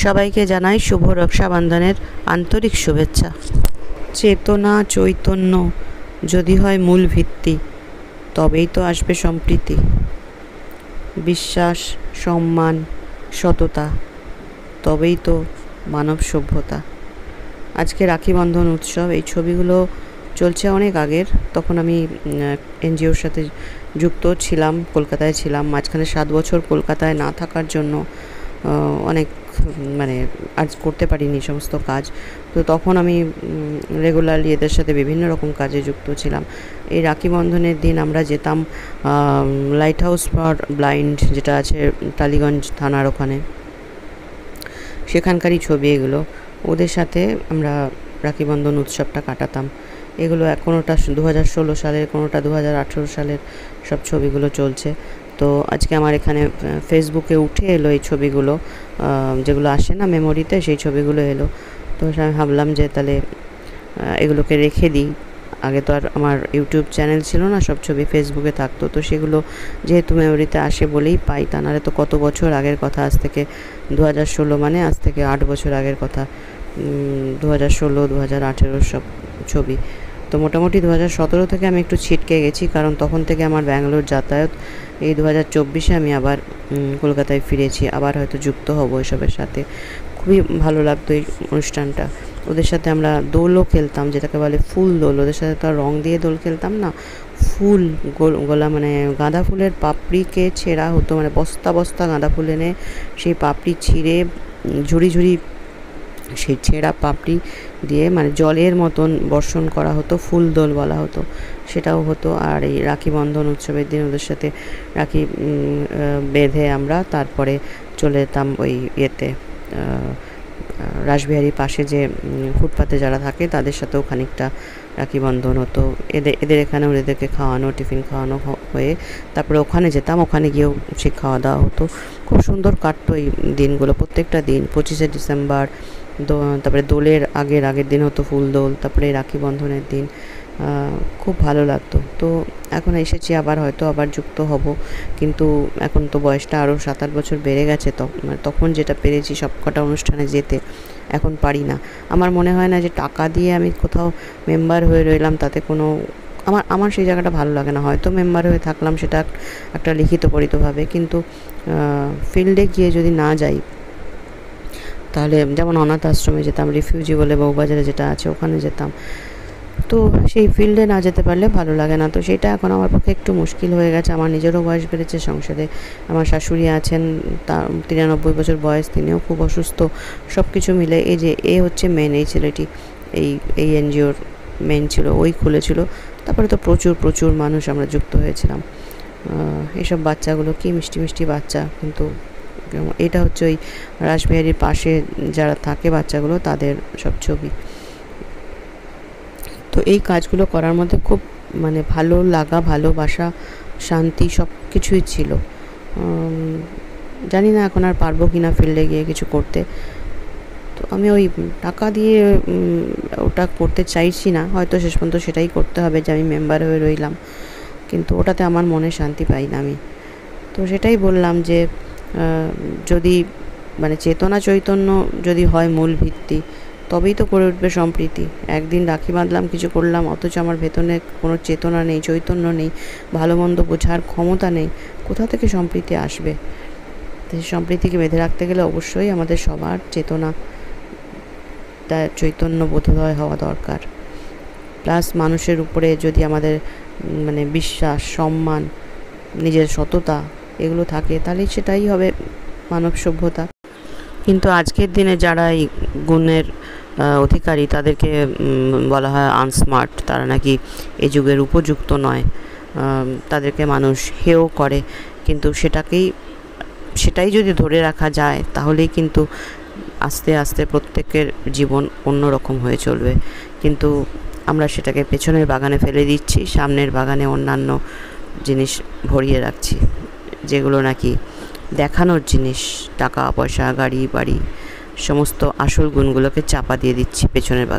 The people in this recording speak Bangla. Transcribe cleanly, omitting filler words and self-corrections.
সবাইকে জানাই শুভ রক্ষাবন্ধনের আন্তরিক শুভেচ্ছা। চেতনা চৈতন্য যদি হয় মূল ভিত্তি, তবেই তো আসবে সম্প্রীতি। বিশ্বাস, সম্মান, সততা, তবেই তো মানব সভ্যতা। আজকে রাখি বন্ধন উৎসব, এই ছবিগুলো চলছে অনেক আগের। তখন আমি এনজিওর সাথে যুক্ত ছিলাম, কলকাতায় ছিলাম। মাঝখানে 7 বছর কলকাতায় না থাকার জন্য অনেক আজ করতে পারিনি সমস্ত কাজ। তো তখন আমি রেগুলারলি এদের সাথে বিভিন্ন রকম কাজে যুক্ত ছিলাম। এই রাখি বন্ধনের দিন আমরা যেতাম লাইট হাউস ফর ব্লাইন্ড, যেটা আছে টালিগঞ্জ থানার ওখানে, সেখানকারই ছবি এগুলো। ওদের সাথে আমরা রাখি বন্ধন উৎসবটা কাটাতাম। এগুলো কোনোটা 2016 সালের, কোনোটা 2018 সালের সব ছবিগুলো চলছে। তো আজকে আমার এখানে ফেসবুকে উঠে এলো এই ছবিগুলো, যেগুলো আসে না মেমোরিতে, সেই ছবিগুলো এলো। তো আমি ভাবলাম যে তাহলে এগুলোকে রেখে দিই। আগে তো আর আমার ইউটিউব চ্যানেল ছিল না, সব ছবি ফেসবুকে থাকতো। তো সেগুলো যেহেতু মেমোরিতে আসে বলেই পাই, তা নাহলে তো কত বছর আগের কথা। আজ থেকে 2016 মানে আজ থেকে 8 বছর আগের কথা। 2016, 2018 সব ছবি। তো মোটামুটি 2017 থেকে আমি একটু ছিটকে গেছি, কারণ তখন থেকে আমার ব্যাঙ্গালোর যাতায়াত। এই 2024-এ আমি আবার কলকাতায় ফিরেছি, আবার হয়তো যুক্ত হব এসবের সাথে। খুবই ভালো লাগতো এই অনুষ্ঠানটা। ওদের সাথে আমরা দোলও খেলতাম, যেটাকে বলে ফুল দোল। ওদের সাথে তো আর রং দিয়ে দোল খেলতাম না, ফুল গোলা গাঁদা ফুলের পাপড়িকে ছেঁড়া হতো, বস্তা বস্তা গাঁদা ফুল এনে সেই পাপড়ি ছিঁড়ে ঝুড়ি ঝুড়ি সেই ছেঁড়া পাপড়ি দিয়ে জলের মতন বর্ষণ করা হতো, ফুল দোল বলা হতো, সেটাও হতো। আর এই রাখি বন্ধন উৎসবের দিন ওদের সাথে রাখি বেঁধে আমরা তারপরে চলে যেতাম ওই ইয়েতে, রাসবিহারীর পাশে যে ফুটপাতে যারা থাকে তাদের সাথেও খানিকটা রাখি বন্ধন হতো। এদের এখানেও এদেরকে খাওয়ানো, টিফিন খাওয়ানো হয়ে তারপরে ওখানে যেতাম, ওখানে গিয়েও সে খাওয়া দাওয়া হতো। খুব সুন্দর কাটতো এই দিনগুলো, প্রত্যেকটা দিন। 25শে ডিসেম্বর, তারপরে দোলের আগের দিন হতো ফুল দোল, তারপরে রাখি বন্ধনের দিন। খুব ভালো লাগতো। তো এখন এসেছি আবার, হয়তো আবার যুক্ত হব, কিন্তু এখন তো বয়সটা আরও 7-8 বছর বেড়ে গেছে। তখন যেটা পেরেছি সব কটা অনুষ্ঠানে যেতে, এখন পারি না। আমার মনে হয় না যে টাকা দিয়ে আমি কোথাও মেম্বার হয়ে রইলাম তাতে কোনো আমার সেই জায়গাটা ভালো লাগে না। হয়তো মেম্বার হয়ে থাকলাম সেটা একটা লিখিত পরিতভাবে, কিন্তু ফিল্ডে গিয়ে যদি না যাই, তাহলে যেমন অনাথ আশ্রমে যেতাম, রিফিউজি বলে বউবাজারে যেটা আছে ওখানে যেতাম, তো সেই ফিল্ডে না যেতে পারলে ভালো লাগে না। তো সেটা এখন আমার পক্ষে একটু মুশকিল হয়ে গেছে। আমার নিজেরও বয়স বেড়েছে, সংসারে আমার শাশুড়ি আছেন, তার 93 বছর বয়স, তিনিও খুব অসুস্থ। সব কিছু মিলে হচ্ছে মেন, এই ছেলেটি এই এনজিওর মেন ছিল, ওই খুলেছিল। তারপরে তো প্রচুর মানুষ আমরা যুক্ত হয়েছিলাম। এইসব বাচ্চাগুলো কি মিষ্টি মিষ্টি বাচ্চা, কিন্তু এটা হচ্ছে ওই রাসবিহারীর পাশে যারা থাকে বাচ্চাগুলো, তাদের সব ছবি। তো এই কাজগুলো করার মধ্যে খুব ভালো লাগা, ভালোবাসা, শান্তি সব কিছুই ছিল। জানি না এখন আর পারবো কি না ফিল্ডে গিয়ে কিছু করতে। তো আমি ওই টাকা দিয়ে ওটা করতে চাইছি না, হয়তো শেষ পর্যন্ত সেটাই করতে হবে যে আমি মেম্বার হয়ে রইলাম, কিন্তু ওটাতে আমার মনে শান্তি পাই না আমি। তো সেটাই বললাম যে যদি চেতনা চৈতন্য যদি হয় মূল ভিত্তি, তবেই তো করে উঠবে সম্প্রীতি। একদিন রাখি বাঁধলাম, কিছু করলাম, অথচ আমার ভেতরে কোনো চেতনা নেই, চৈতন্য নেই, ভালো মন্দ বোঝার ক্ষমতা নেই, কোথা থেকে সম্প্রীতি আসবে? তো সম্প্রীতিকে বেঁধে রাখতে গেলে অবশ্যই আমাদের সবার চেতনা, চৈতন্য বোধোদয় হওয়া দরকার। প্লাস মানুষের উপরে যদি আমাদের বিশ্বাস, সম্মান, নিজের সততা এগুলো থাকে, তাহলে সেটাই হবে মানব সভ্যতা। কিন্তু আজকের দিনে যারা এই গুণের অধিকারী, তাদেরকে বলা হয় আনস্মার্ট, তারা নাকি এই যুগের উপযুক্ত নয়, তাদেরকে মানুষ হেয় করে। কিন্তু সেটাই যদি ধরে রাখা যায়, তাহলেই কিন্তু আস্তে আস্তে প্রত্যেকের জীবন অন্যরকম হয়ে চলবে। কিন্তু আমরা সেটাকে পেছনের বাগানে ফেলে দিচ্ছি, সামনের বাগানে অন্যান্য জিনিস ভরিয়ে রাখছি, যেগুলো নাকি দেখানোর জিনিস। টাকা পয়সা, গাড়ি বাড়ি, সমস্ত আসল গুণগুলোকে চাপা দিয়ে দিচ্ছি পেছনের বাগানে।